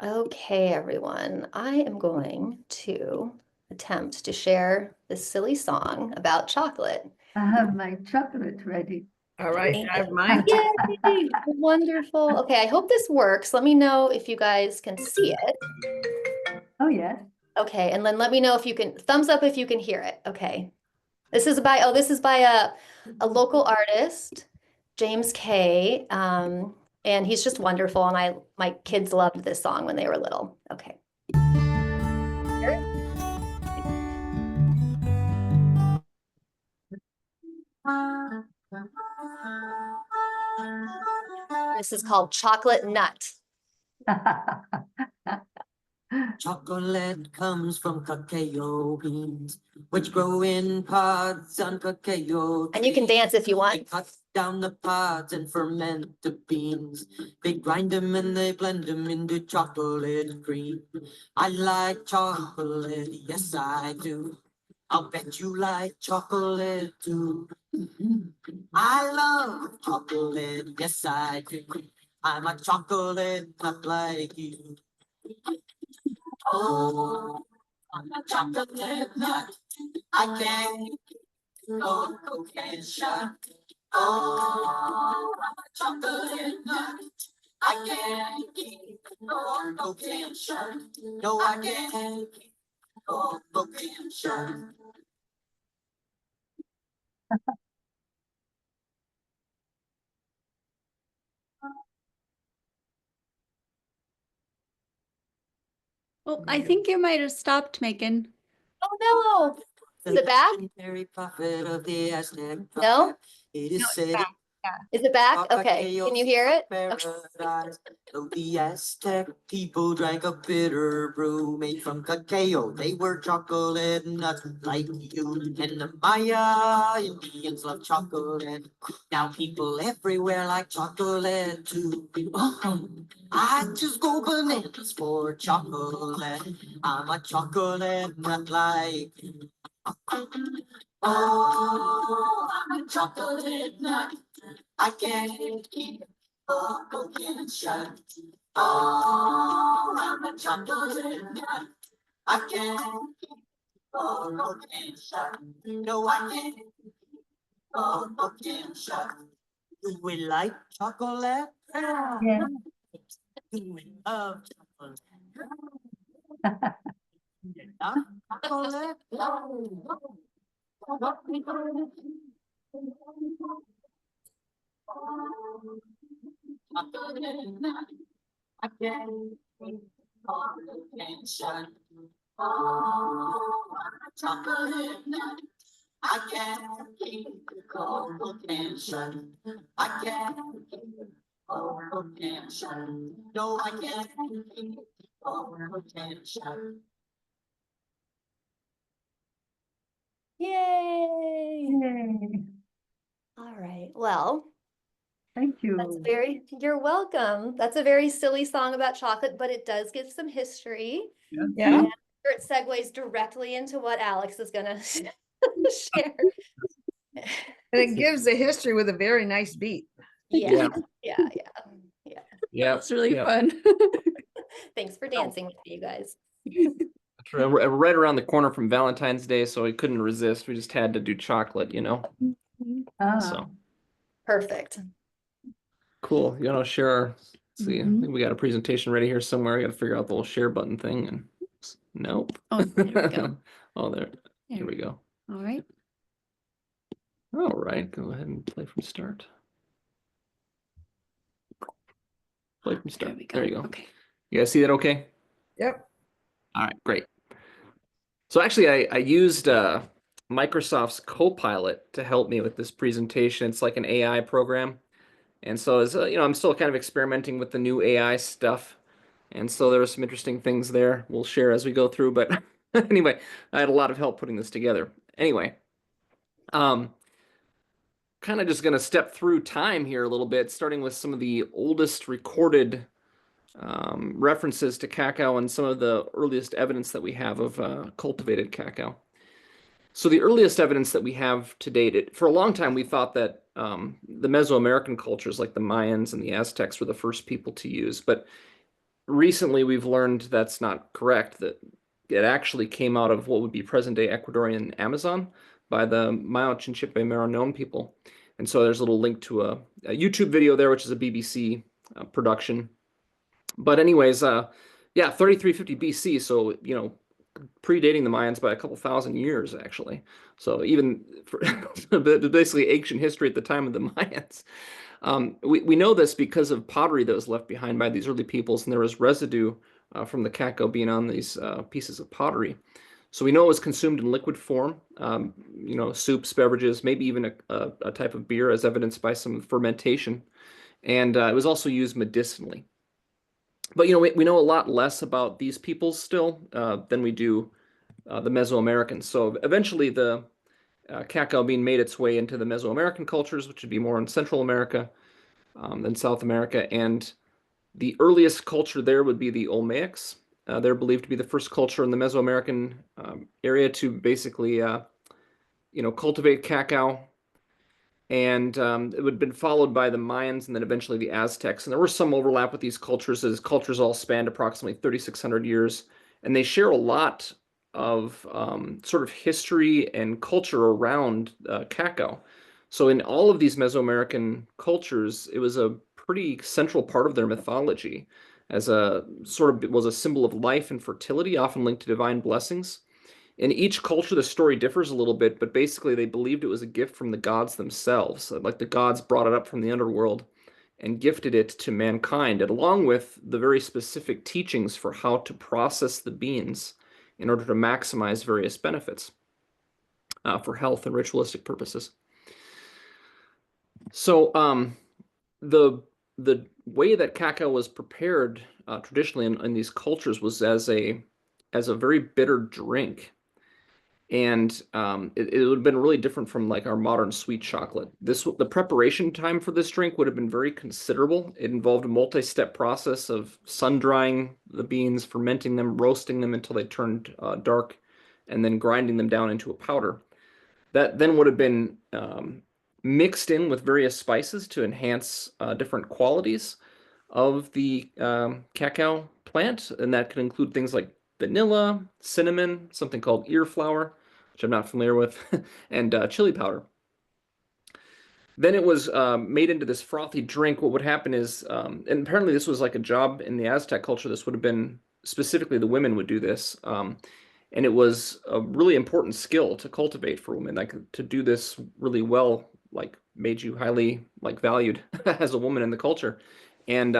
Okay, everyone, I am going to attempt to share this silly song about chocolate. I have my chocolate ready. All right, I have mine. Yay! Wonderful. Okay, I hope this works. Let me know if you guys can see it. Oh, yes. Okay, and then let me know if you can, thumbs up if you can hear it. Okay. This is by a local artist, James K. And he's just wonderful. And my kids loved this song when they were little. Okay. This is called Chocolate Nut. Chocolate comes from cacao beans, which grow in pods on cacao trees. And you can dance if you want. They cut down the pods and ferment the beans. They grind them and they blend them into chocolate cream. I like chocolate, yes I do. I'll bet you like chocolate too. I love chocolate, yes I do. I'm a chocolate nut like you. Oh, I'm a chocolate nut. I can't no cocaine shot. Oh, I'm a chocolate nut. I can't keep no cocaine shot. No, I can't keep no cocaine shot. Oh, I think you might have stopped making. Oh no. Is it back? Legendary prophet of the Aztec. No? It is No, it's said. back. Is it back? Okay. Can you hear it? Okay. Paradise. Though the Aztec people drank a bitter brew made from cacao, they were chocolate nuts like you. And the Maya Indians love chocolate. Now people everywhere like chocolate too. I just go bananas for chocolate. I'm a chocolate nut like you. Oh, I'm a chocolate nut. I can't keep a cocaine shut. Oh, I'm a chocolate nut. I can't keep a cocaine shut. No, I can't keep a cocaine shut. Do we like chocolate? Yeah. Do we love chocolate? Enough chocolate? Chocolate nut. I can't keep all the tension. Oh, I'm a chocolate nut. I can't keep the cold tension. I can't keep all the tension. No, I can't keep all the tension. Yay. Yay. All right. Well, Thank you're welcome. That's a very silly song about chocolate, but it does give some history. Yeah. And it segues directly into what Alex is gonna share. And it gives the history with a very nice beat. Yeah. It's really fun. Thanks for dancing with me, you guys. Right around the corner from Valentine's Day, so we couldn't resist. We just had to do chocolate, you know. So Perfect. cool. You know, share. Let's see. I think we got a presentation ready here somewhere. I got to figure out the little share button thing. And nope. Oh, there we go. Oh, there. Here we go. All right. All right. Go ahead and play from start. Play from start. There you go. Okay. You guys see that? Okay. Yep. All right. Great. So actually, I used Microsoft's Copilot to help me with this presentation. It's like an AI program. And so as you know, I'm still kind of experimenting with the new AI stuff. And so there are some interesting things there we'll share as we go through. But anyway, I had a lot of help putting this together. Anyway, kind of just going to step through time here a little bit, starting with some of the oldest recorded references to cacao and some of the earliest evidence that we have of cultivated cacao. So the earliest evidence that we have to date, for a long time we thought that the Mesoamerican cultures like the Mayans and the Aztecs were the first people to use, but recently we've learned that's not correct, that it actually came out of what would be present-day Ecuadorian Amazon by the Maya Chinchipe Maranon people. And so there's a little link to a YouTube video there, which is a BBC production. But anyways, yeah, 3350 BC, so, you know, predating the Mayans by a couple thousand years, actually. So even for basically ancient history at the time of the Mayans. We know this because of pottery that was left behind by these early peoples, and there was residue from the cacao being on these pieces of pottery. So we know it was consumed in liquid form, you know, soups, beverages, maybe even a type of beer, as evidenced by some fermentation. And it was also used medicinally. But, you know, we know a lot less about these peoples still than we do the Mesoamericans. So eventually the cacao bean made its way into the Mesoamerican cultures, which would be more in Central America than South America. And the earliest culture there would be the Olmecs. They're believed to be the first culture in the Mesoamerican area to basically, you know, cultivate cacao. And it would have been followed by the Mayans and then eventually the Aztecs. And there was some overlap with these cultures, as cultures all spanned approximately 3,600 years. And they share a lot of sort of history and culture around cacao. So in all of these Mesoamerican cultures, it was a pretty central part of their mythology, as a sort of was a symbol of life and fertility, often linked to divine blessings. In each culture, the story differs a little bit, but basically they believed it was a gift from the gods themselves. Like the gods brought it up from the underworld and gifted it to mankind, and along with the very specific teachings for how to process the beans in order to maximize various benefits for health and ritualistic purposes. So the way that cacao was prepared traditionally in these cultures was as a very bitter drink. And it would have been really different from like our modern sweet chocolate. The preparation time for this drink would have been very considerable. It involved a multi-step process of sun drying the beans, fermenting them, roasting them until they turned dark, and then grinding them down into a powder. That then would have been mixed in with various spices to enhance different qualities of the cacao plant, and that could include things like vanilla, cinnamon, something called ear flower, which I'm not familiar with, and chili powder. Then it was made into this frothy drink. What would happen is, and apparently this was like a job in the Aztec culture, this would have been, specifically the women would do this, and it was a really important skill to cultivate for women. Like to do this really well, like made you highly like valued as a woman in the culture. And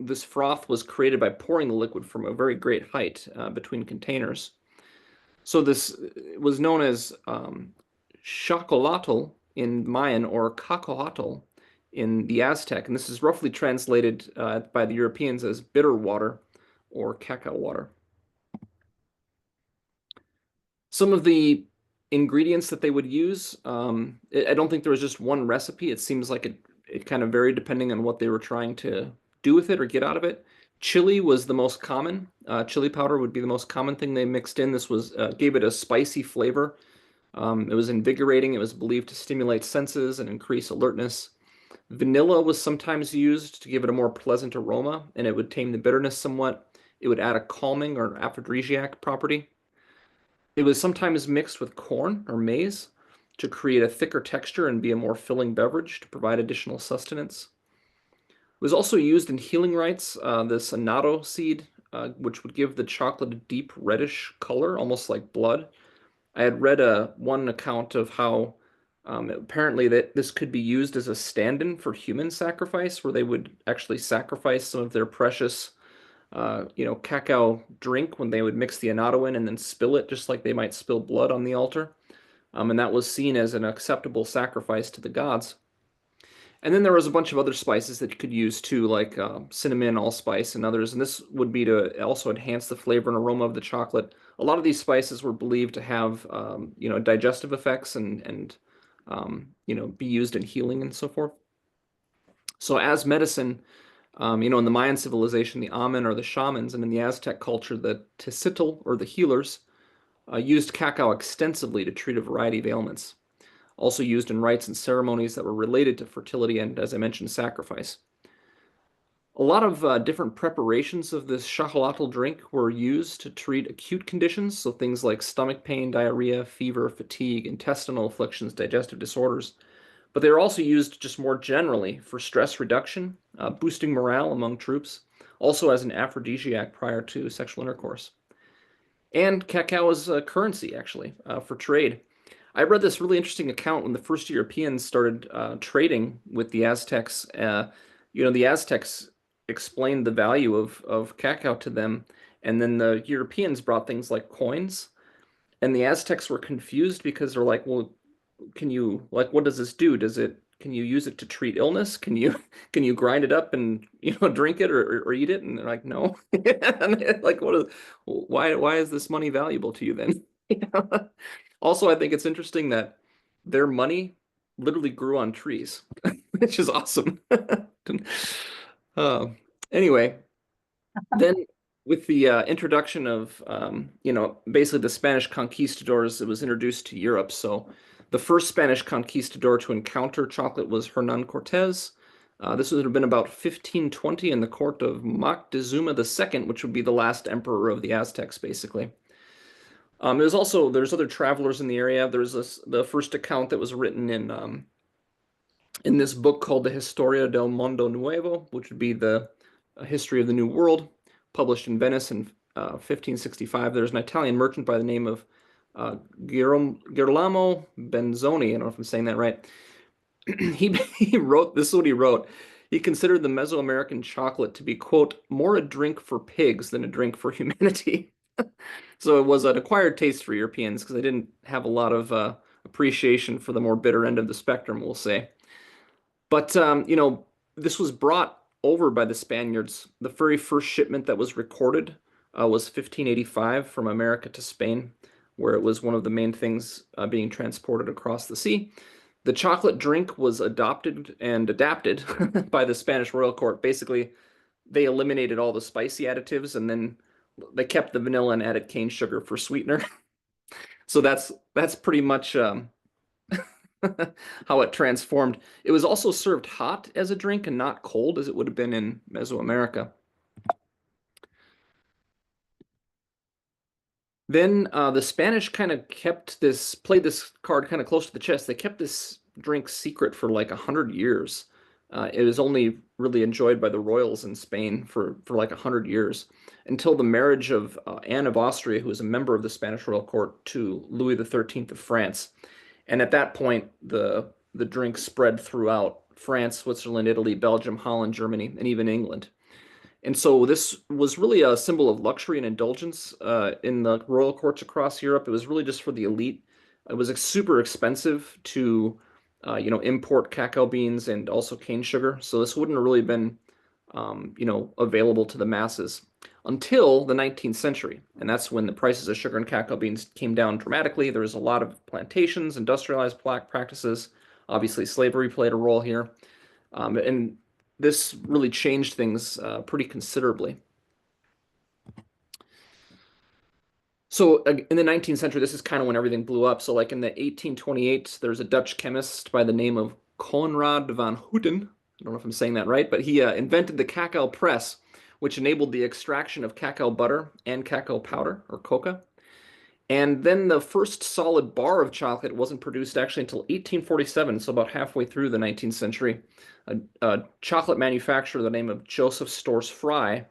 this froth was created by pouring the liquid from a very great height between containers. So this was known as chocolatl in Mayan or cacahuatl in the Aztec, and this is roughly translated by the Europeans as bitter water or cacao water. Some of the ingredients that they would use, I don't think there was just one recipe. It seems like it kind of varied depending on what they were trying to do with it or get out of it. Chili was the most common. Chili powder would be the most common thing they mixed in. This was gave it a spicy flavor. It was invigorating. It was believed to stimulate senses and increase alertness. Vanilla was sometimes used to give it a more pleasant aroma, and it would tame the bitterness somewhat. It would add a calming or aphrodisiac property. It was sometimes mixed with corn or maize to create a thicker texture and be a more filling beverage to provide additional sustenance. It was also used in healing rites, this annatto seed, which would give the chocolate a deep reddish color, almost like blood. I had read one account of how apparently that this could be used as a stand-in for human sacrifice, where they would actually sacrifice some of their precious cacao drink when they would mix the annatto in and then spill it, just like they might spill blood on the altar. And that was seen as an acceptable sacrifice to the gods. And then there was a bunch of other spices that you could use too, like cinnamon, allspice, and others. And this would be to also enhance the flavor and aroma of the chocolate. A lot of these spices were believed to have, digestive effects and be used in healing and so forth. So as medicine, in the Mayan civilization, the Amen or the shamans, and in the Aztec culture, the Tecitl or the healers used cacao extensively to treat a variety of ailments. Also used in rites and ceremonies that were related to fertility and, as I mentioned, sacrifice. A lot of different preparations of this chocolatl drink were used to treat acute conditions, so things like stomach pain, diarrhea, fever, fatigue, intestinal afflictions, digestive disorders. But they were also used just more generally for stress reduction, boosting morale among troops, also as an aphrodisiac prior to sexual intercourse. And cacao is a currency, actually, for trade. I read this really interesting account when the first Europeans started trading with the Aztecs. The Aztecs explained the value of cacao to them, and then the Europeans brought things like coins, and the Aztecs were confused because they're like, well, what does this do? Can you use it to treat illness? Can you grind it up and drink it or eat it? And they're like, no. And they're like, why is this money valuable to you then? Also, I think it's interesting that their money literally grew on trees, which is awesome. Uh, anyway, then with the introduction of basically the Spanish conquistadors, it was introduced to Europe. So the first Spanish conquistador to encounter chocolate was Hernan Cortez. This would have been about 1520 in the court of Moctezuma II, which would be the last emperor of the Aztecs, basically. There's other travelers in the area. There's the first account that was written in this book called the Historia del Mundo Nuevo, which would be the history of the New World, published in Venice in 1565. There's an Italian merchant by the name of Girolamo Benzoni. I don't know if I'm saying that right. He wrote, this is what he wrote. He considered the Mesoamerican chocolate to be, quote, more a drink for pigs than a drink for humanity. So it was an acquired taste for Europeans because they didn't have a lot of appreciation for the more bitter end of the spectrum, we'll say. But, this was brought over by the Spaniards. The very first shipment that was recorded was 1585 from America to Spain, where it was one of the main things being transported across the sea. The chocolate drink was adopted and adapted by the Spanish royal court. Basically, they eliminated all the spicy additives and then they kept the vanilla and added cane sugar for sweetener. So that's pretty much how it transformed. It was also served hot as a drink and not cold as it would have been in Mesoamerica. Then the Spanish kind of played this card kind of close to the chest. They kept this drink secret for like 100 years. It was only really enjoyed by the royals in Spain for like 100 years until the marriage of Anne of Austria, who was a member of the Spanish royal court, to Louis XIII of France. And at that point, the drink spread throughout France, Switzerland, Italy, Belgium, Holland, Germany, and even England. And so this was really a symbol of luxury and indulgence in the royal courts across Europe. It was really just for the elite. It was super expensive to import cacao beans and also cane sugar. So this wouldn't have really been, available to the masses until the 19th century. And that's when the prices of sugar and cacao beans came down dramatically. There was a lot of plantations, industrialized practices. Obviously, slavery played a role here. And this really changed things pretty considerably. So in the 19th century, this is kind of when everything blew up. So like in the 1828, there's a Dutch chemist by the name of Conrad van Houten. I don't know if I'm saying that right, but he invented the cacao press, which enabled the extraction of cacao butter and cacao powder, or coca. And then the first solid bar of chocolate wasn't produced actually until 1847, so about halfway through the 19th century. A chocolate manufacturer, the name of Joseph Storrs Fry,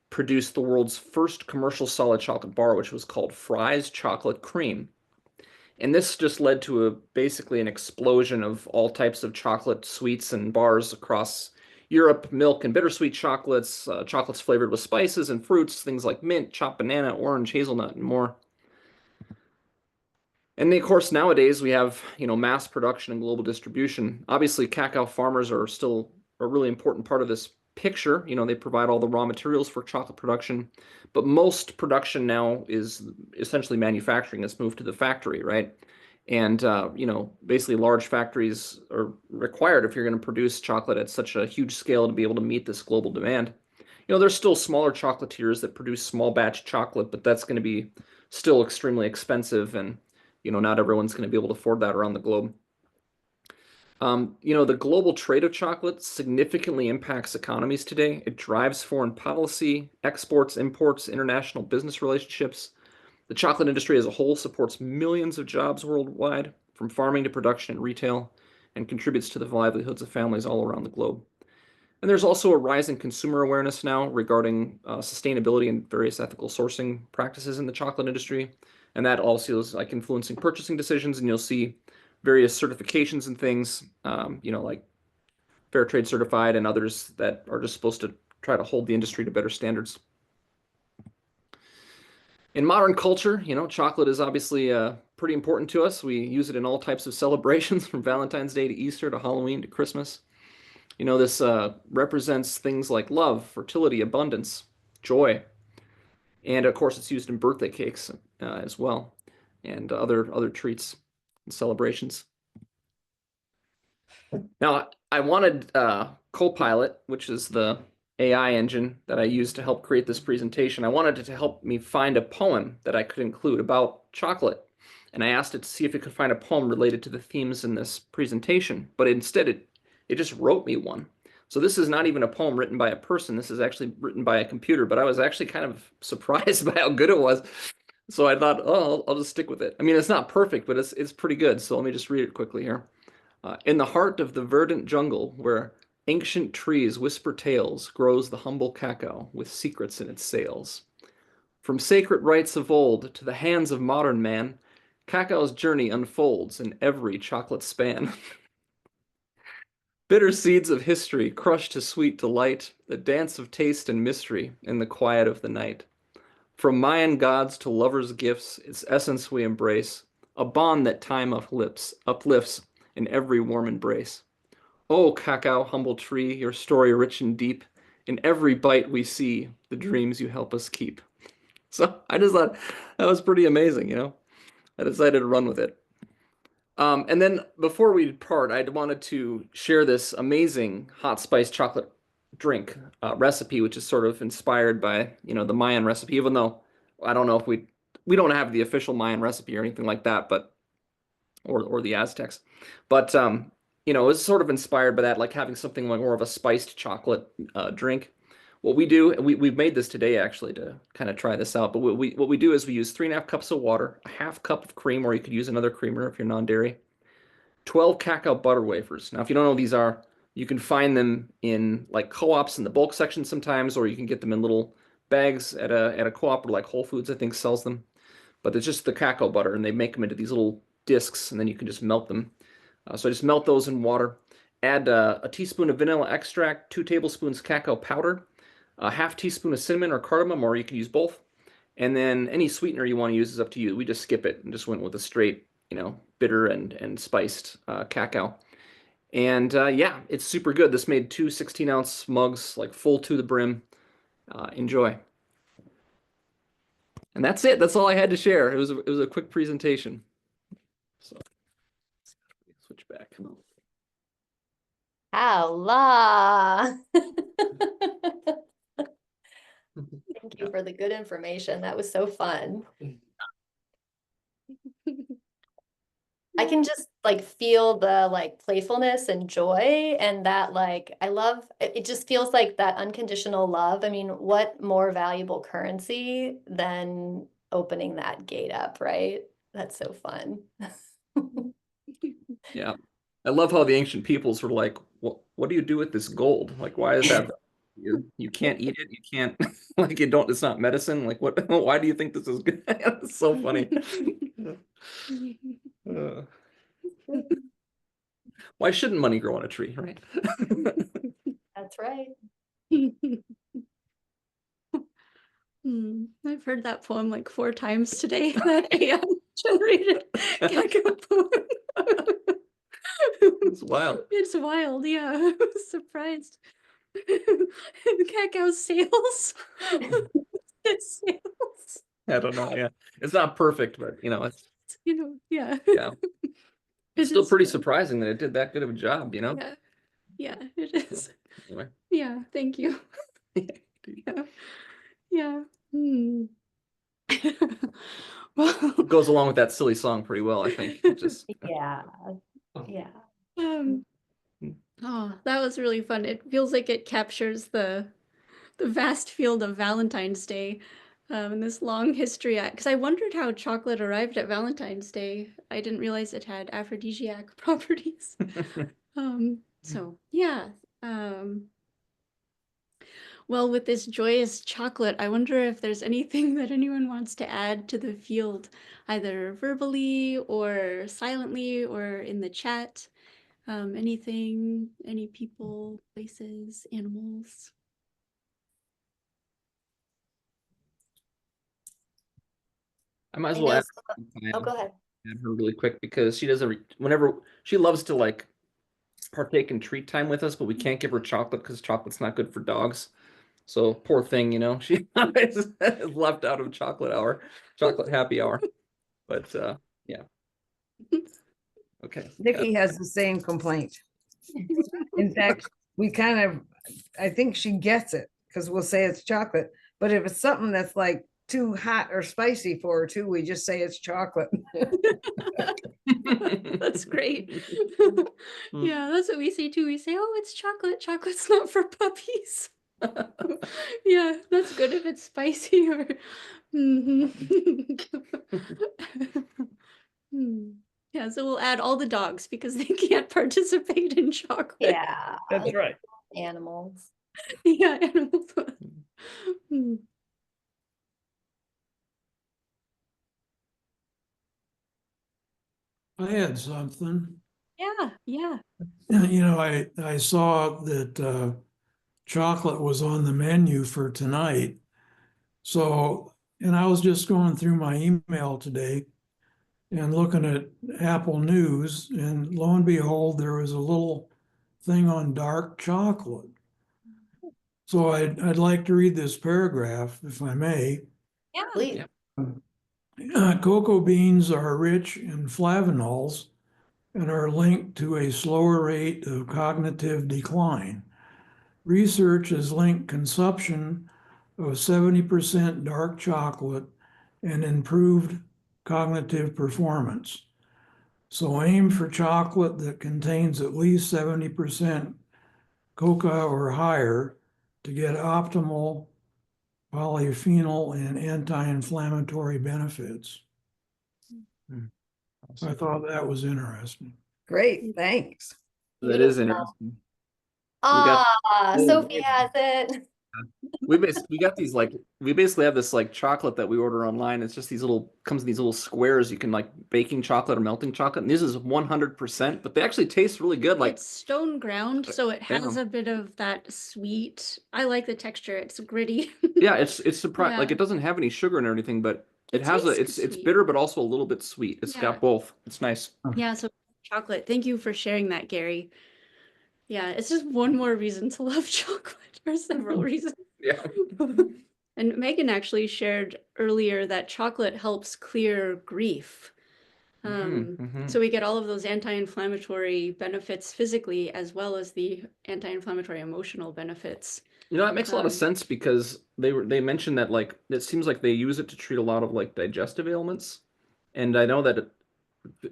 produced the world's first commercial solid chocolate bar, which was called Fry's Chocolate Cream. And this just led to basically an explosion of all types of chocolate sweets and bars across Europe, milk and bittersweet chocolates, chocolates flavored with spices and fruits, things like mint, chopped banana, orange, hazelnut, and more. And of course, nowadays we have, mass production and global distribution. Obviously, cacao farmers are still a really important part of this picture. They provide all the raw materials for chocolate production, but most production now is essentially manufacturing that's moved to the factory, right? And, basically large factories are required if you're going to produce chocolate at such a huge scale to be able to meet this global demand. There's still smaller chocolatiers that produce small batch chocolate, but that's going to be still extremely expensive and not everyone's going to be able to afford that around the globe. The global trade of chocolate significantly impacts economies today. It drives foreign policy, exports, imports, international business relationships. The chocolate industry as a whole supports millions of jobs worldwide, from farming to production and retail, and contributes to the livelihoods of families all around the globe. And there's also a rise in consumer awareness now regarding sustainability and various ethical sourcing practices in the chocolate industry. And that also is like influencing purchasing decisions. And you'll see various certifications and things, like Fair Trade Certified and others that are just supposed to try to hold the industry to better standards. In modern culture, chocolate is obviously pretty important to us. We use it in all types of celebrations, from Valentine's Day to Easter to Halloween to Christmas. This represents things like love, fertility, abundance, joy, and of course, it's used in birthday cakes as well, and other treats and celebrations. Now, I wanted Copilot, which is the AI engine that I used to help create this presentation. I wanted it to help me find a poem that I could include about chocolate. And I asked it to see if it could find a poem related to the themes in this presentation. But instead, it just wrote me one. So this is not even a poem written by a person. This is actually written by a computer. But I was actually kind of surprised by how good it was. So I thought, oh, I'll just stick with it. I mean, it's not perfect, but it's pretty good. So let me just read it quickly here. In the heart of the verdant jungle, where ancient trees whisper tales, grows the humble cacao with secrets in its sails. From sacred rites of old to the hands of modern man, cacao's journey unfolds in every chocolate span. Bitter seeds of history crushed to sweet delight, a dance of taste and mystery in the quiet of the night. From Mayan gods to lovers' gifts, its essence we embrace, a bond that time uplifts in every warm embrace. Oh, cacao, humble tree, your story rich and deep. In every bite we see the dreams you help us keep. So I just thought that was pretty amazing, I decided to run with it. And then before we part, I wanted to share this amazing hot spice chocolate drink recipe, which is sort of inspired by, the Mayan recipe, even though I don't know if we don't have the official Mayan recipe or anything like that, but or the Aztecs. But it's sort of inspired by that, like having something like more of a spiced chocolate drink. What we do, we've made this today actually to kind of try this out. But what we do is we use 3.5 cups of water, a half cup of cream, or you could use another creamer if you're non-dairy, 12 cacao butter wafers. Now, if you don't know what these are, you can find them in like co-ops in the bulk section sometimes, or you can get them in little bags at a co-op, or like Whole Foods, I think, sells them. But it's just the cacao butter, and they make them into these little discs, and then you can just melt them. So I just melt those in water. Add a teaspoon of vanilla extract, 2 tablespoons cacao powder, a half teaspoon of cinnamon or cardamom, or you can use both. And then any sweetener you want to use is up to you. We just skip it and just went with a straight, bitter and spiced cacao. And yeah, it's super good. This made 2 16-ounce mugs, like full to the brim. Enjoy. And that's it. That's all I had to share. It was a quick presentation. So switch back. Allah. Thank you for the good information. That was so fun. I can just like feel the like playfulness and joy, and that like I love it. Just feels like that unconditional love. I mean, what more valuable currency than opening that gate up, right? That's so fun. Yeah. I love how the ancient peoples were like, what do you do with this gold? Like, why is that? You can't eat it. You can't like it's not medicine. Like what why do you think this is good? It's so funny. Why shouldn't money grow on a tree, right? That's right. I've heard that poem like 4 times today. That AI generated cacao poem. It's wild. It's wild, yeah. I was surprised. Cacao sales. It sales. I don't know. Yeah. It's not perfect, but it's Yeah. yeah. It It's still is pretty fun. surprising that it did that good of a job, Yeah. Yeah, it is. Anyway. Yeah, thank you. Yeah. Yeah. Well, It goes along with that silly song pretty well, I think. It just Yeah. Yeah. Oh, that was really fun. It feels like it captures the vast field of Valentine's Day, and this long history. Because I wondered how chocolate arrived at Valentine's Day. I didn't realize it had aphrodisiac properties. So yeah. Well, with this joyous chocolate, I wonder if there's anything that anyone wants to add to the field, either verbally or silently or in the chat. Anything, any people, places, animals. I might as I well know. add, Oh, go ahead. add her really quick because she doesn't, whenever she loves to like partake in treat time with us, but we can't give her chocolate because chocolate's not good for dogs. So poor thing, you know, she is left out of chocolate happy hour. But yeah. Okay. Nikki has the same complaint. In fact, I think she gets it because we'll say it's chocolate. But if it's something that's like too hot or spicy for her too, we just say it's chocolate. That's great. Yeah, that's what we say too. We say, oh, it's chocolate. Chocolate's not for puppies. Yeah, that's good if it's spicy or. Mhm. Hmm. Yeah, so we'll add all the dogs because they can't participate in chocolate. Yeah. That's right. Animals. Yeah, animals. Hmm. I had something. Yeah, yeah. You know, I saw that chocolate was on the menu for tonight. So, and I was just going through my email today and looking at Apple News, and lo and behold, there was a little thing on dark chocolate. So I'd like to read this paragraph, if I may. Yeah. Please. Cocoa beans are rich in flavonols and are linked to a slower rate of cognitive decline. Research has linked consumption of 70% dark chocolate and improved cognitive performance. So aim for chocolate that contains at least 70% cocoa or higher to get optimal polyphenol and anti-inflammatory benefits. I thought that was interesting. Great, thanks. That is Beautiful. interesting. We got Sophie has it. we got these like we basically have this like chocolate that we order online. It's just these little comes in these little squares. You can like baking chocolate or melting chocolate. And this is 100%, but they actually taste really good. Like It's stone ground, so it has Yeah. a bit of that sweet. I like the texture. It's gritty. yeah, it's surprised like Yeah. it doesn't have any sugar and everything, but it It has tastes it's sweet. bitter but also a little bit sweet. It's Yeah. got both. It's nice. Yeah, so chocolate. Thank you for sharing that, Gary. Yeah, it's just one more reason to love chocolate, or several reasons. Yeah. And Megan actually shared earlier that chocolate helps clear grief. Mhm. So we get all of those anti-inflammatory benefits physically as well as the anti-inflammatory emotional benefits. You know, that makes a lot of Um, sense because they mentioned that like it seems like they use it to treat a lot of like digestive ailments. And I know that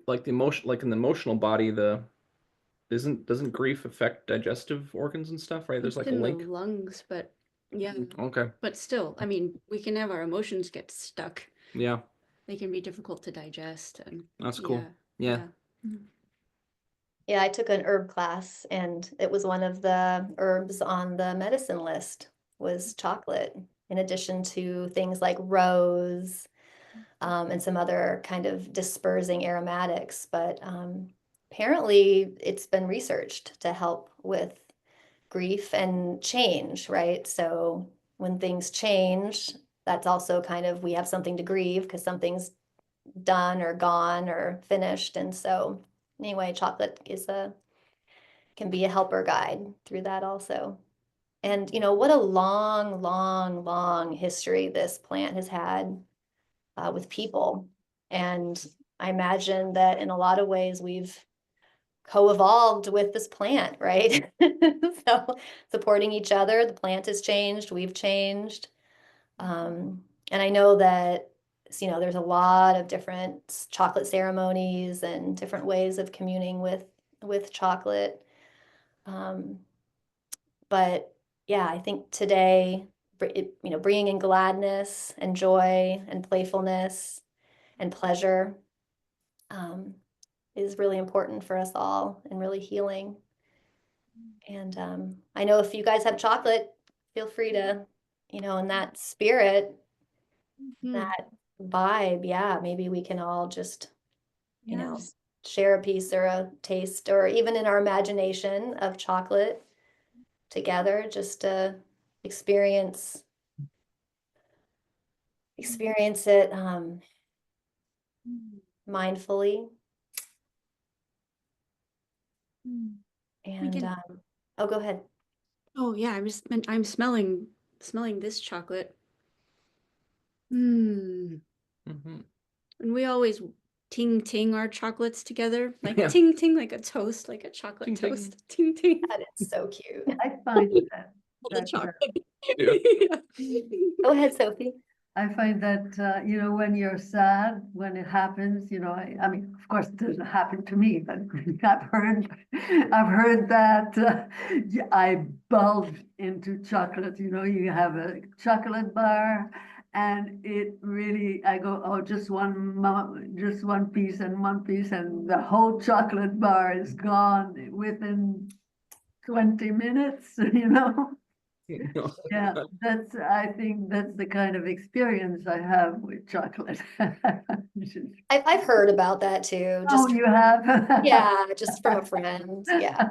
like the emotion like in the emotional body, doesn't grief affect digestive organs and stuff, right? There's It's like a in the link. lungs, but yeah. Okay. But still, I mean, we can have our emotions get stuck. Yeah, They can be difficult to digest, and that's cool. Yeah. Yeah, I took an herb class and it was one of the herbs on the medicine list was chocolate, in addition to things like rose, and some other kind of dispersing aromatics. But apparently it's been researched to help with grief and change, right? So when things change, that's also kind of, we have something to grieve because something's done or gone or finished. And so anyway, chocolate can be a helper guide through that also. And what a long, long, long history this plant has had with people. And I imagine that in a lot of ways we've co-evolved with this plant, right? So supporting each other, the plant has changed, we've changed. And I know that there's a lot of different chocolate ceremonies and different ways of communing with chocolate. But yeah, I think today, bringing in gladness and joy and playfulness and pleasure is really important for us all and really healing. And I know if you guys have chocolate, feel free to, in that spirit, that vibe, yeah, maybe we can all just, Yes. share a piece or a taste, or even in our imagination of chocolate together, just to experience it mindfully. And can- oh, go ahead. Oh yeah, I'm smelling this chocolate. And Mhm. we always ting ting our chocolates together, like Yeah. ting ting, like a toast, like a chocolate Ting, ting. toast. Ting ting. That is so cute. I find that, The that chocolate. Yeah. Go ahead, Sophie. I find that, when you're sad, when it happens, I mean, of course, it doesn't happen to me, but I've heard that I bulge into chocolate. You have a chocolate bar, and it really, I go, oh, just one piece, and the whole chocolate bar is gone within 20 minutes. Yeah, I think that's the kind of experience I have with chocolate. I've heard about that too. Oh, Just you have? yeah, just from a friend. Yeah.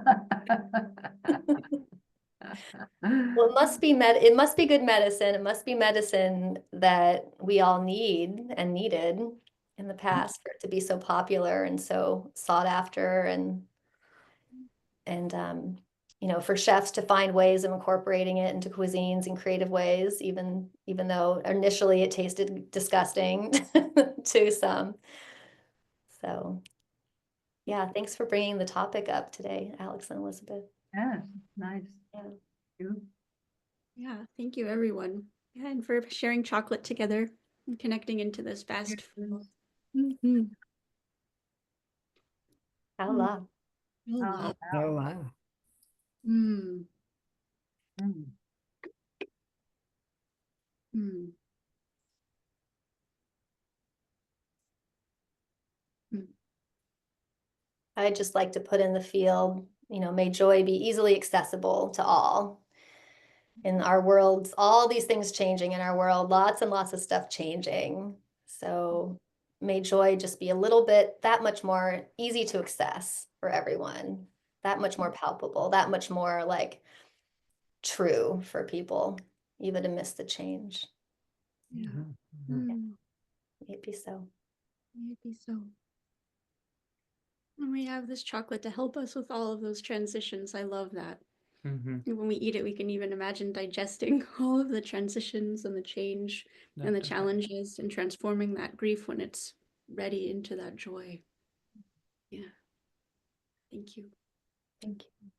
Well, it must be good medicine. It must be medicine that we all need and needed in the past for it to be so popular and so sought after, and for chefs to find ways of incorporating it into cuisines in creative ways, even though initially it tasted disgusting to some. So yeah, thanks for bringing the topic up today, Alex and Elizabeth. Yes, nice. Yeah. You. Yeah, thank you everyone. Yeah, and for sharing chocolate together and connecting into this vast field. How long? Oh, Oh, wow. Oh, wow. Mm, mm. mm. I'd just like to put in the field, may joy be easily accessible to all. In our worlds, all these things changing in our world, lots and lots of stuff changing. So may joy just be a little bit that much more easy to access for everyone, that much more palpable, that much more like true for people, even to miss the change. Yeah. Mhm. Maybe so. Maybe so. And we have this chocolate to help us with all of those transitions. I love that. Mhm. And when we eat it, we can even imagine digesting all of the transitions and the change and the challenges and transforming that grief when it's ready into that joy. Yeah. Thank you. Thank you.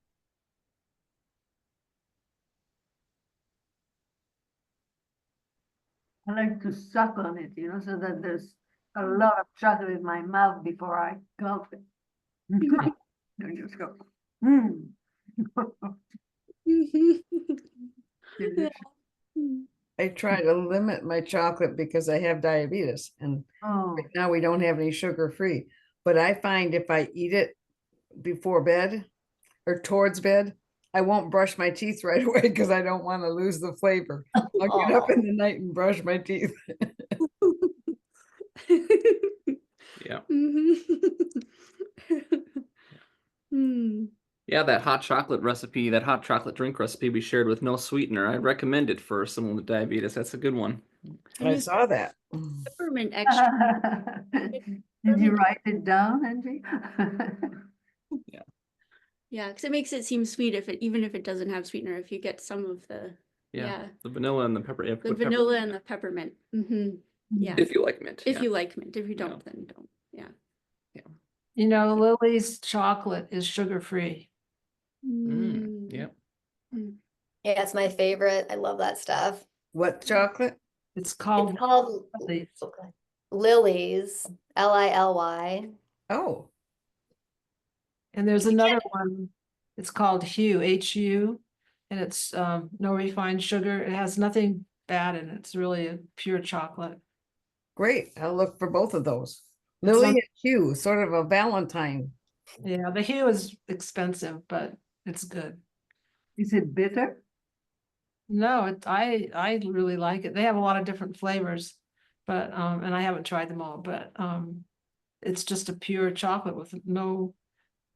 I like to suck on it, so that there's a lot of chocolate in my mouth before I gulp it. I just go, delicious. I try to limit my chocolate because I have diabetes, and Oh, right now we don't have any sugar free. But I find if I eat it before bed or towards bed, I won't brush my teeth right away because I don't want to lose the flavor. I'll get up in the night and brush my teeth. Yeah. Mm. Yeah, that hot chocolate recipe, that hot chocolate drink recipe we shared with no sweetener, I recommend it for someone with diabetes. That's a good one. I saw that. Peppermint extra. did you write it down, Angie? Yeah, because it makes it seem sweet even if it doesn't have sweetener. If you get some of the The vanilla and the pepper. Yeah, the put pepper- vanilla and the peppermint. Yeah. If you like mint. If yeah. you like mint. If you don't, then don't. Yeah. Lily's chocolate is sugar-free. Yeah. Yeah, it's my favorite. I love that stuff. What chocolate? It's It's called called Lily's. Lily's, Lily. Oh, And there's another one It's called Hu, Hu, and it's no refined sugar. It has nothing bad in it. It's really a pure chocolate. Great. I'll look for both of those. It's Lily on- and Hugh, sort of a Valentine. Yeah, the Hu is expensive, but it's good. Is it bitter? No, I really like it. They have a lot of different flavors, but and I haven't tried them all, but it's just a pure chocolate with no,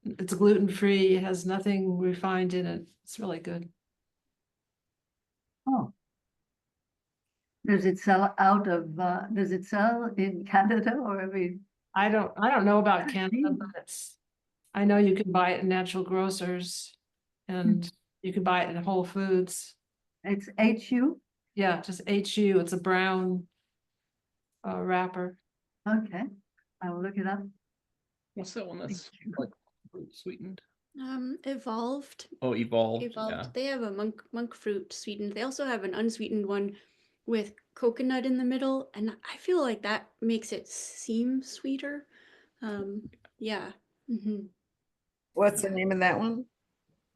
it's gluten free, it has nothing refined in it. It's really good. Oh. Does it sell does it sell in Canada or I don't know about Canada, but I know you can buy it in natural grocers and you can buy it in Whole Foods. it's HU? Yeah, just HU. It's a brown wrapper. Okay, I will look it up. What's that one that's like fruit sweetened? Evolved. Oh, evolved. Evolved. Yeah. They have a monk fruit sweetened. They also have an unsweetened one with coconut in the middle, and I feel like that makes it seem sweeter. Yeah. hmm What's the name of that one?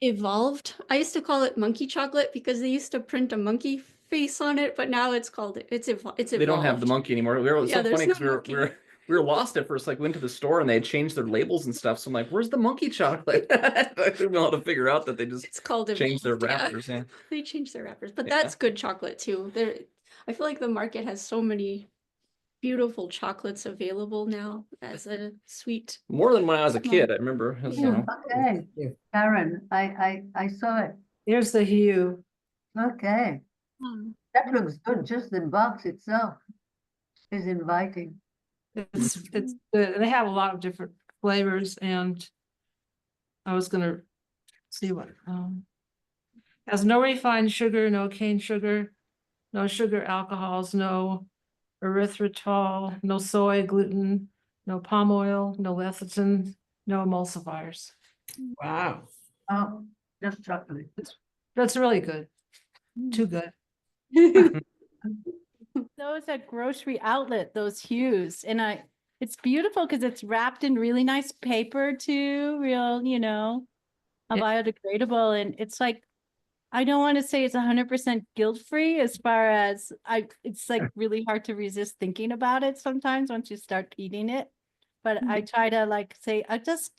Evolved. I used to call it monkey chocolate because they used to print a monkey face on it, but now it's called it's evolved. They don't have the monkey anymore. We were Yeah, so there's funny because no monkey. we were lost at first. Like went to the store and they had changed their labels and stuff. So I'm like, "Where's the monkey chocolate?" I didn't know how to figure out that they just It's called changed their Evolved, yeah. wrappers. Yeah. They changed their wrappers, but Yeah. that's good chocolate too. I feel like the market has so many beautiful chocolates available now as a sweet. More than when I was a kid. I remember. It was, you know, Okay, Yeah. Karen, I saw it. Here's the Hu. Okay, that looks good. Just the box itself is inviting. It's good. They have a lot of different flavors, and I was gonna see what has no refined sugar, no cane sugar, no sugar alcohols, no erythritol, no soy, gluten, no palm oil, no lecithin, no emulsifiers. Wow. Oh, just chocolate. That's really good. Too good. Those at grocery outlet, those hues, and it's beautiful because it's wrapped in really nice paper too, real, Yeah. biodegradable, and it's like, I don't want to say it's 100% guilt-free as far as it's like really hard to resist thinking about it sometimes once you start eating it, but I try to like say, I just,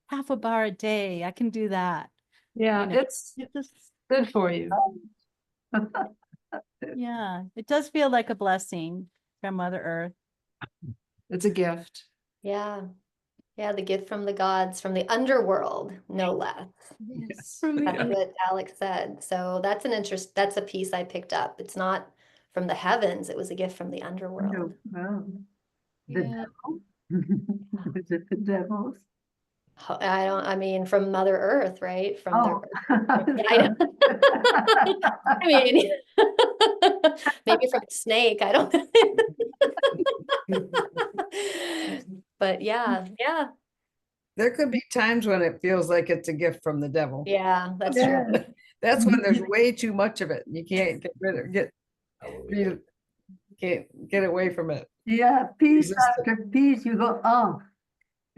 half a bar a day, I can do that. Yeah, You know, it's It just, good for you. yeah, it does feel like a blessing from Mother Earth. It's a gift. Yeah. Yeah, the gift from the gods, from the underworld, no less. Yes. That's what Alex said. So that's that's a piece I picked up. It's not from the heavens, it was a gift from the underworld. Well, the Yeah. devil? Is it the devil's? I mean, from Mother Earth, right? From Oh. I mean, maybe from a snake, I don't know. But yeah, There could be times when it feels like it's a gift from the devil. yeah, that's Yeah. true. That's when there's way too much of it. You can't get away from it. Yeah, piece Resist it. after piece, you go, oh,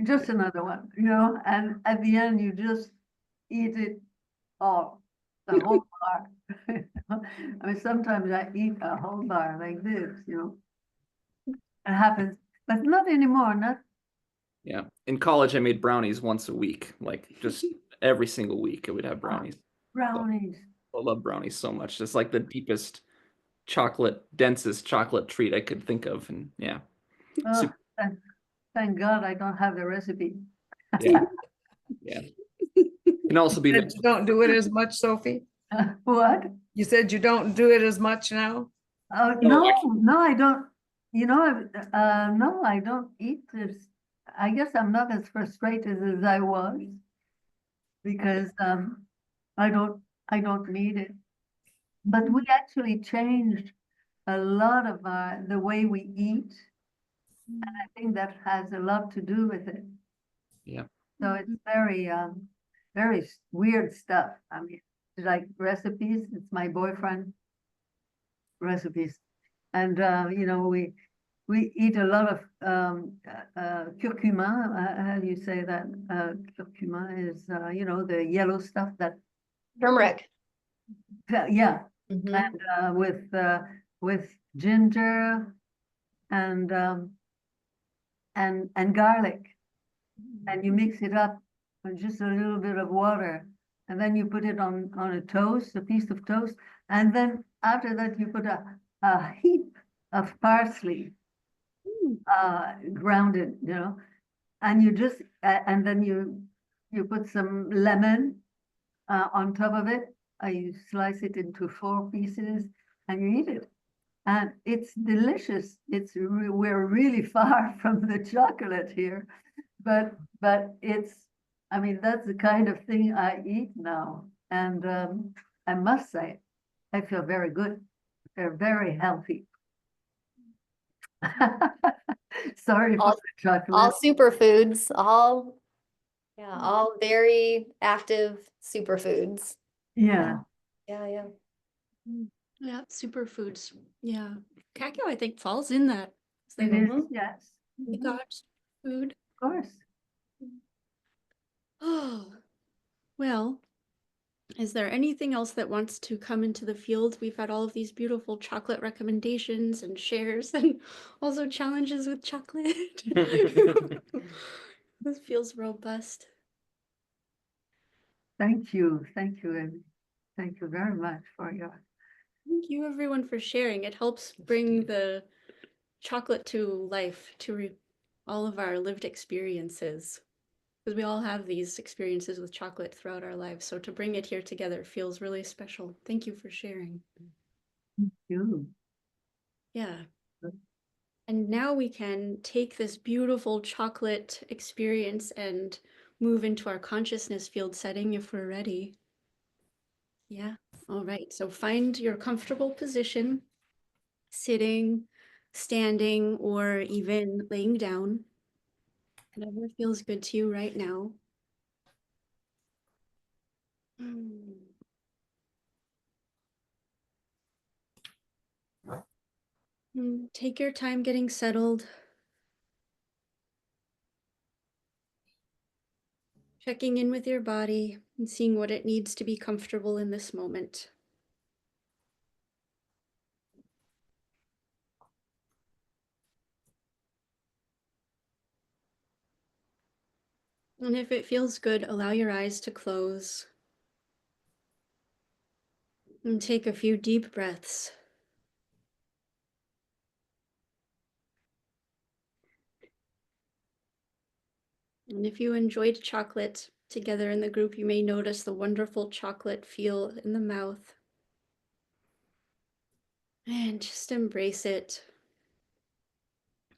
just another one, and at the end, you just eat it all, the whole bar. I mean, sometimes I eat a whole bar like this, It happens, but not anymore, not, yeah. In college, I made brownies once a week. Like just every single week, I would have brownies. brownies. I love brownies so much. It's like the deepest chocolate, densest chocolate treat I could think of. And yeah. Oh, Super- thank God I don't have the recipe. Yeah. Yeah. Can also be You don't do it as much, Sophie? What? You said you don't do it as much now? Oh, No, no, I don't, no, I don't eat this. I guess I'm not as frustrated as I was. Because I don't need it. But we actually changed a lot of the way we eat. And I think that has a lot to do with it. Yeah. So it's very weird stuff. I mean, like recipes, it's my boyfriend recipes. And we we eat a lot of curcuma. How do you say that? Curcuma is, you know, the yellow stuff that, Turmeric. yeah, Mhm. and with ginger and garlic, and you mix it up with just a little bit of water, and then you put it on a toast, a piece of toast, and then after that you put a heap of parsley, grounded, you know, and you just and then you put some lemon on top of it. You slice it into 4 pieces and you eat it. And it's delicious. We're really far from the chocolate here, but it's, I mean, that's the kind of thing I eat now. And I must say, I feel very good. They're very healthy. Sorry for All, the all chocolate. superfoods, all very active superfoods. Yeah. Yeah, yeah. Yeah, superfoods. Yeah. Cacao, I think, falls in that. It's It like is, yes, we got food. of course. Oh, well, is there anything else that wants to come into the field? We've had all of these beautiful chocolate recommendations and shares and also challenges with chocolate. This feels robust. Thank you. Thank you, Amy. Thank you very much for your, Thank you, everyone, for sharing. It helps bring the chocolate to life, to all of our lived experiences. Because we all have these experiences with chocolate throughout our lives. So to bring it here together feels really special. Thank you for sharing. you. Yeah. And now we can take this beautiful chocolate experience and move into our consciousness field setting if we're ready. Yeah. All right. So find your comfortable position, sitting, standing, or even laying down. Whatever feels good to you right now. Take your time getting settled. Checking in with your body and seeing what it needs to be comfortable in this moment. And if it feels good, allow your eyes to close. And take a few deep breaths. And if you enjoyed chocolate together in the group, you may notice the wonderful chocolate feel in the mouth. And just embrace it.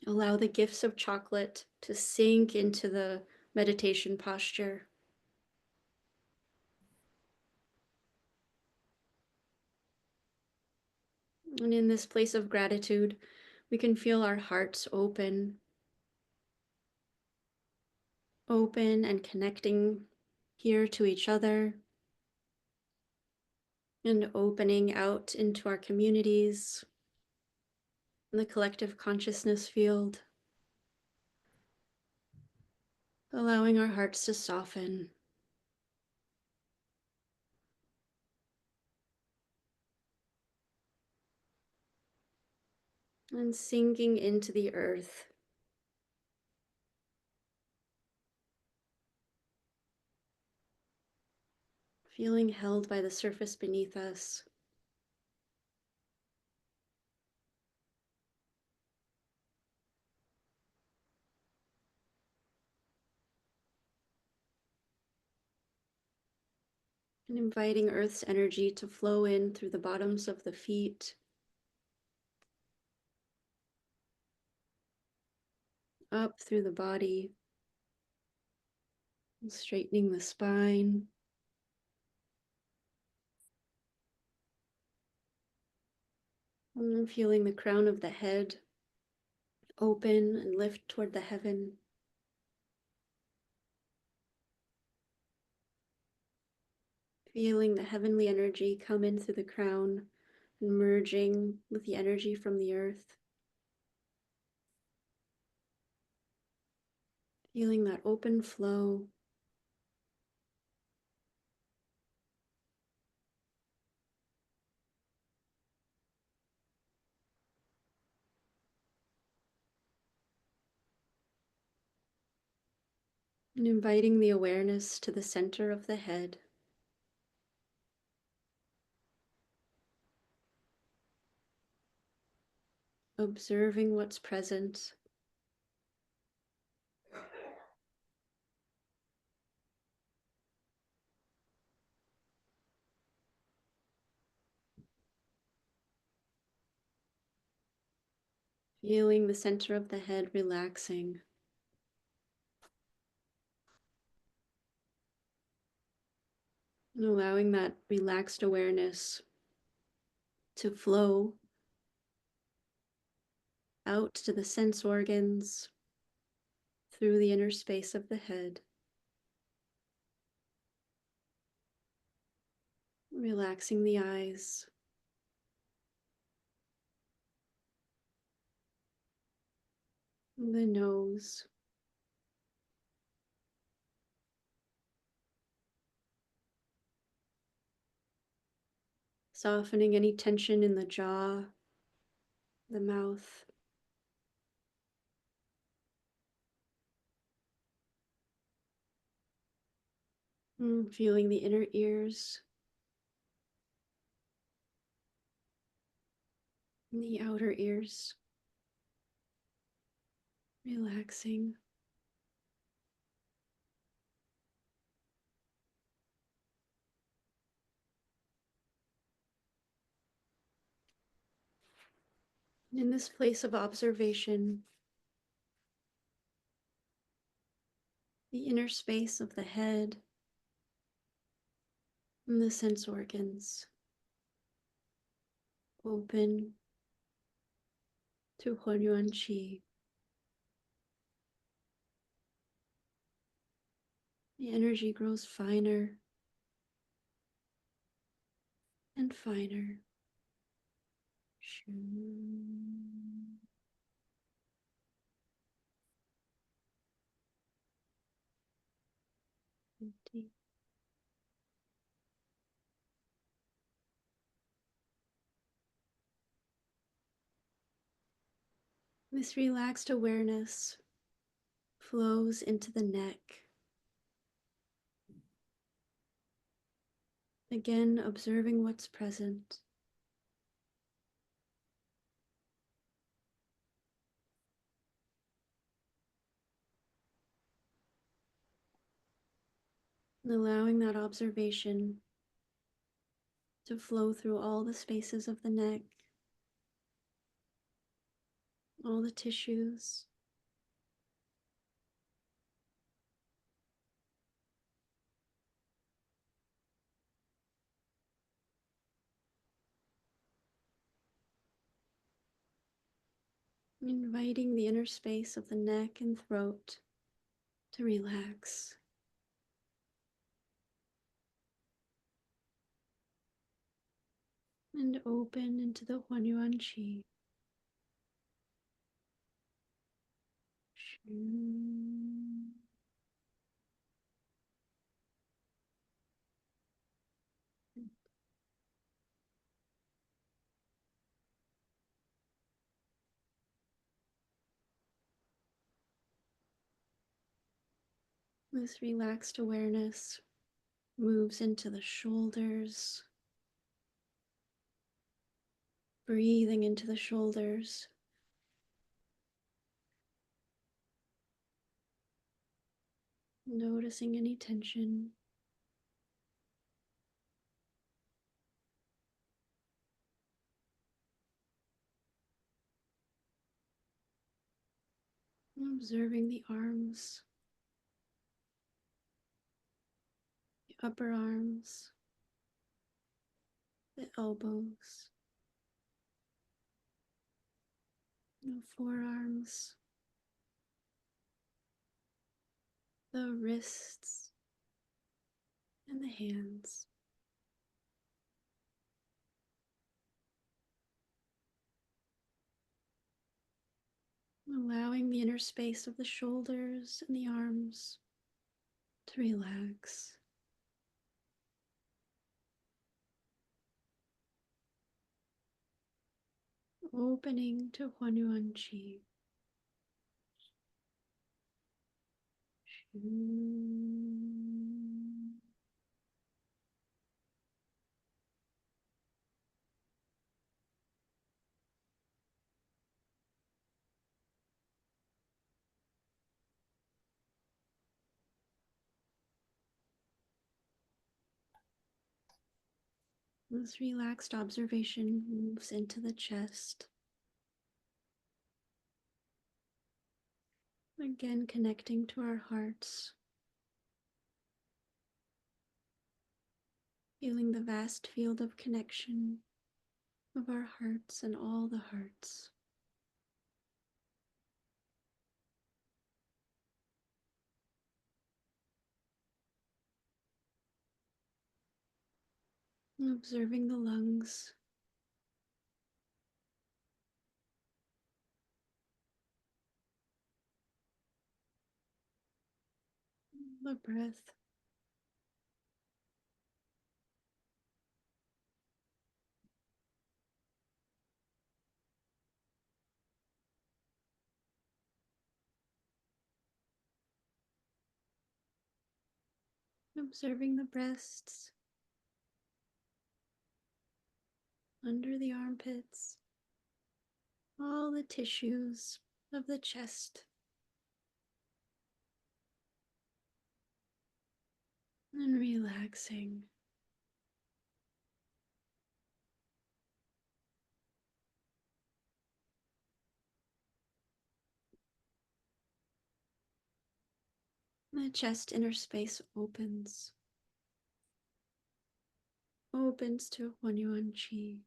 Allow the gifts of chocolate to sink into the meditation posture. And in this place of gratitude, we can feel our hearts open and connecting here to each other and opening out into our communities and the collective consciousness field, allowing our hearts to soften. And sinking into the earth. Feeling held by the surface beneath us. And inviting Earth's energy to flow in through the bottoms of the feet, up through the body, straightening the spine. And feeling the crown of the head open and lift toward the heaven. Feeling the heavenly energy come in through the crown and merging with the energy from the earth. Feeling that open flow. And inviting the awareness to the center of the head. Observing what's present. Feeling the center of the head relaxing. And allowing that relaxed awareness to flow out to the sense organs through the inner space of the head. Relaxing the eyes. The nose. Softening any tension in the jaw, the mouth. Feeling the inner ears. And the outer ears. Relaxing. In this place of observation, the inner space of the head and the sense organs open to Huonyuan Qi. The energy grows finer and finer. Empty. This relaxed awareness flows into the neck. Again, observing what's present. And allowing that observation to flow through all the spaces of the neck, all the tissues. Inviting the inner space of the neck and throat to relax. And open into the Huonyuan Qi. This relaxed awareness moves into the shoulders, breathing into the shoulders. Noticing any tension. Observing the arms, the upper arms, the elbows, the forearms, the wrists, and the hands. Allowing the inner space of the shoulders and the arms to relax. Opening to Huanyuan Qi. This relaxed observation moves into the chest. Again, connecting to our hearts. Feeling the vast field of connection of our hearts and all the hearts. Observing the lungs. The breath. Observing the breasts. Under the armpits. All the tissues of the chest. And relaxing. The chest inner space opens. Opens to Huanyuan Qi.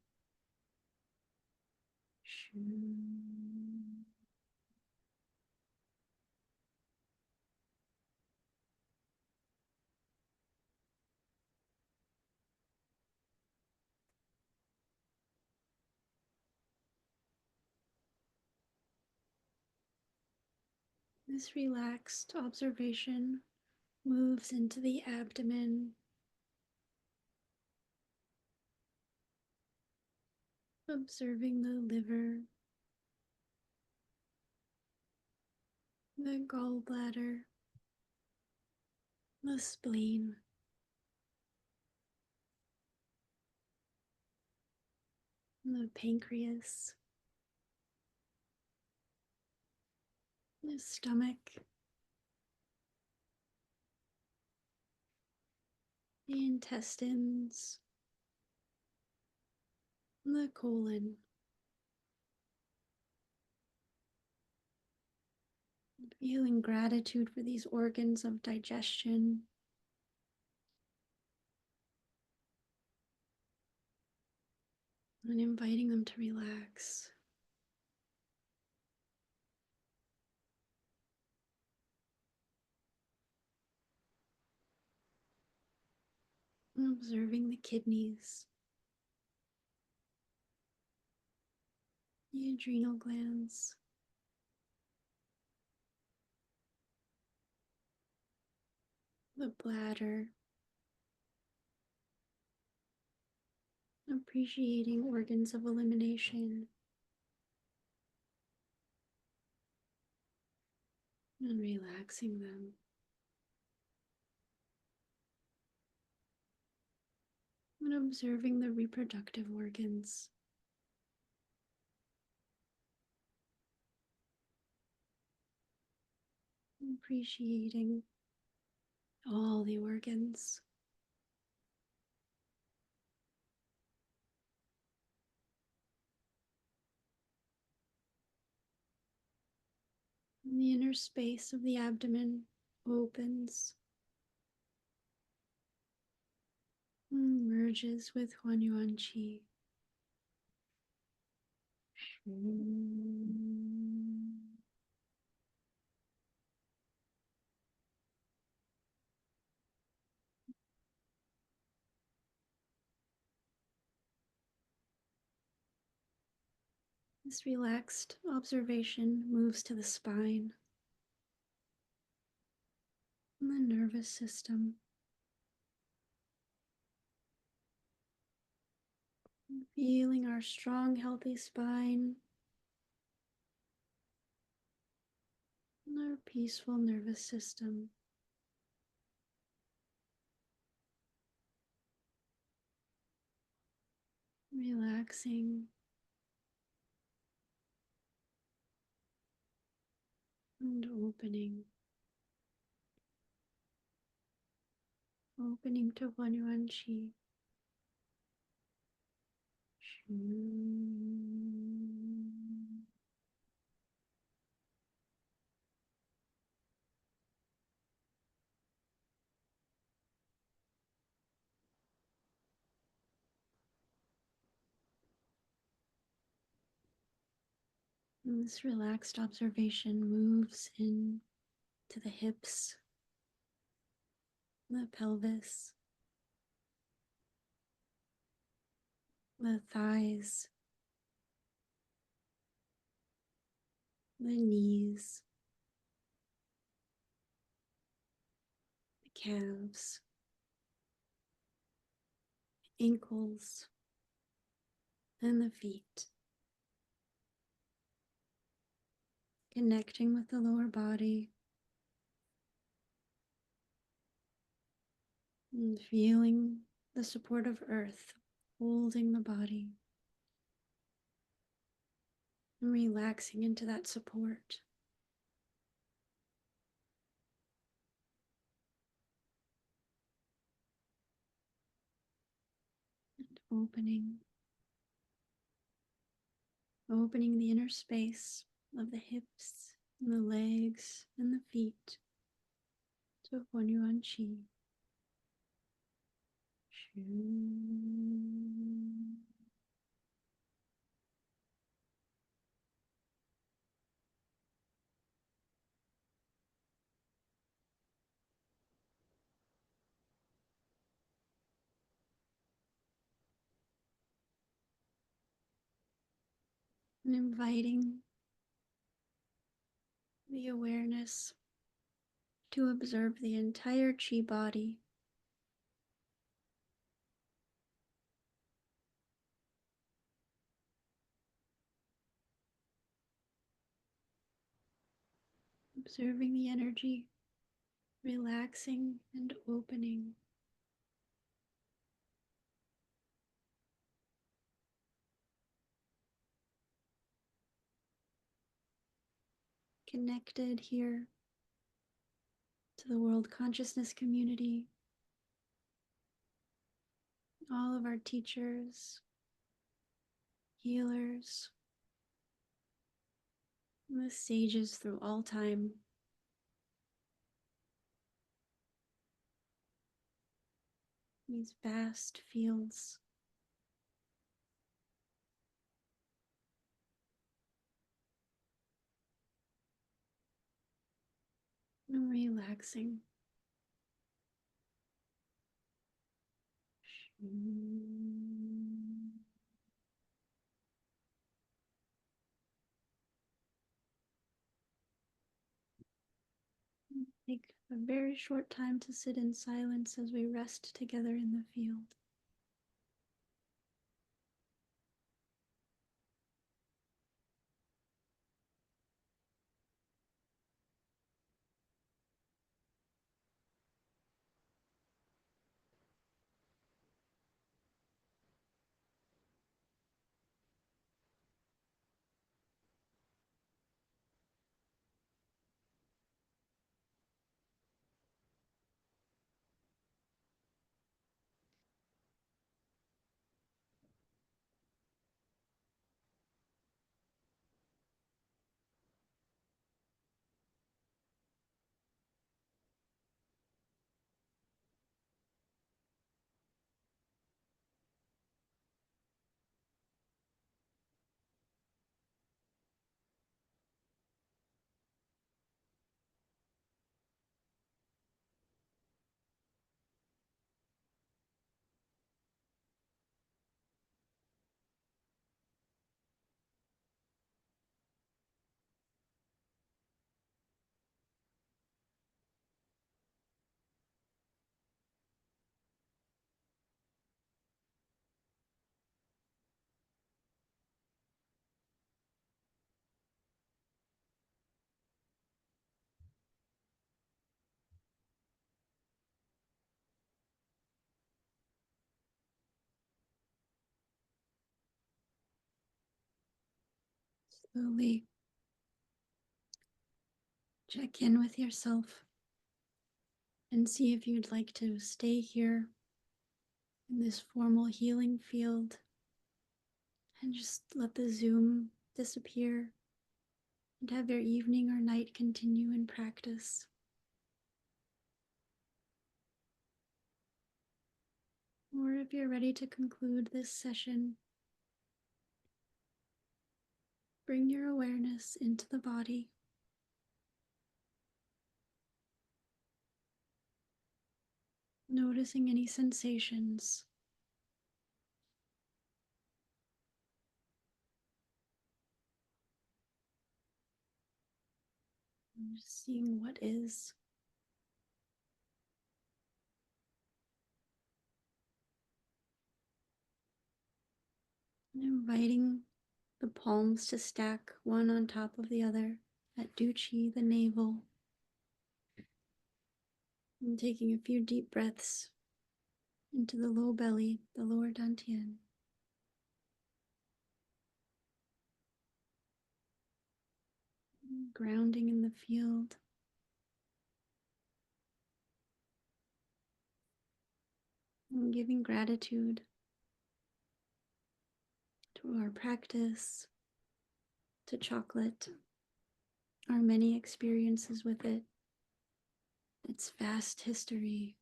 This relaxed observation moves into the abdomen, observing the liver, the gallbladder, the spleen, the pancreas, the stomach, the intestines, the colon. Feeling gratitude for these organs of digestion. And inviting them to relax. Observing the kidneys, the adrenal glands, the bladder, appreciating organs of elimination, and relaxing them. And observing the reproductive organs. Appreciating all the organs. And the inner space of the abdomen opens and merges with Huanyuan Qi. This relaxed observation moves to the spine and the nervous system. Feeling our strong, healthy spine and our peaceful nervous system. Relaxing and opening. Opening to Wan Yuan Qi. And this relaxed observation moves in to the hips, the pelvis, the thighs, the knees, the calves, ankles, and the feet. Connecting with the lower body and feeling the support of earth holding the body and relaxing into that support. And opening the inner space of the hips and the legs and the feet to Wan Yuan Qi. And inviting the awareness to observe the entire Qi body. Observing the energy, relaxing and opening. Connected here to the world consciousness community, all of our teachers, healers, and the sages through all time. These vast fields. And relaxing. Take a very short time to sit in silence as we rest together in the field. Slowly check in with yourself and see if you'd like to stay here in this formal healing field and just let the Zoom disappear and have your evening or night continue in practice. Or if you're ready to conclude this session, bring your awareness into the body. Noticing any sensations. And just seeing what is. And inviting the palms to stack one on top of the other at Duchi, the navel. And taking a few deep breaths into the low belly, the lower dantian. Grounding in the field. And giving gratitude to our practice, to chocolate, our many experiences with it, its vast history,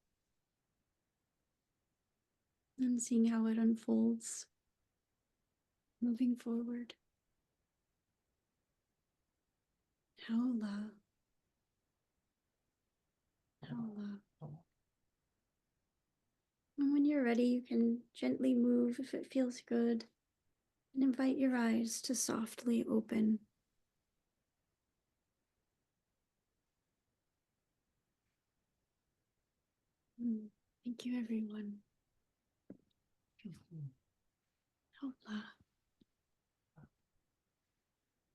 and seeing how it unfolds moving forward. Haola. Haola. And when you're ready, you can gently move if it feels good, and invite your eyes to softly open. Thank you, everyone. Haola.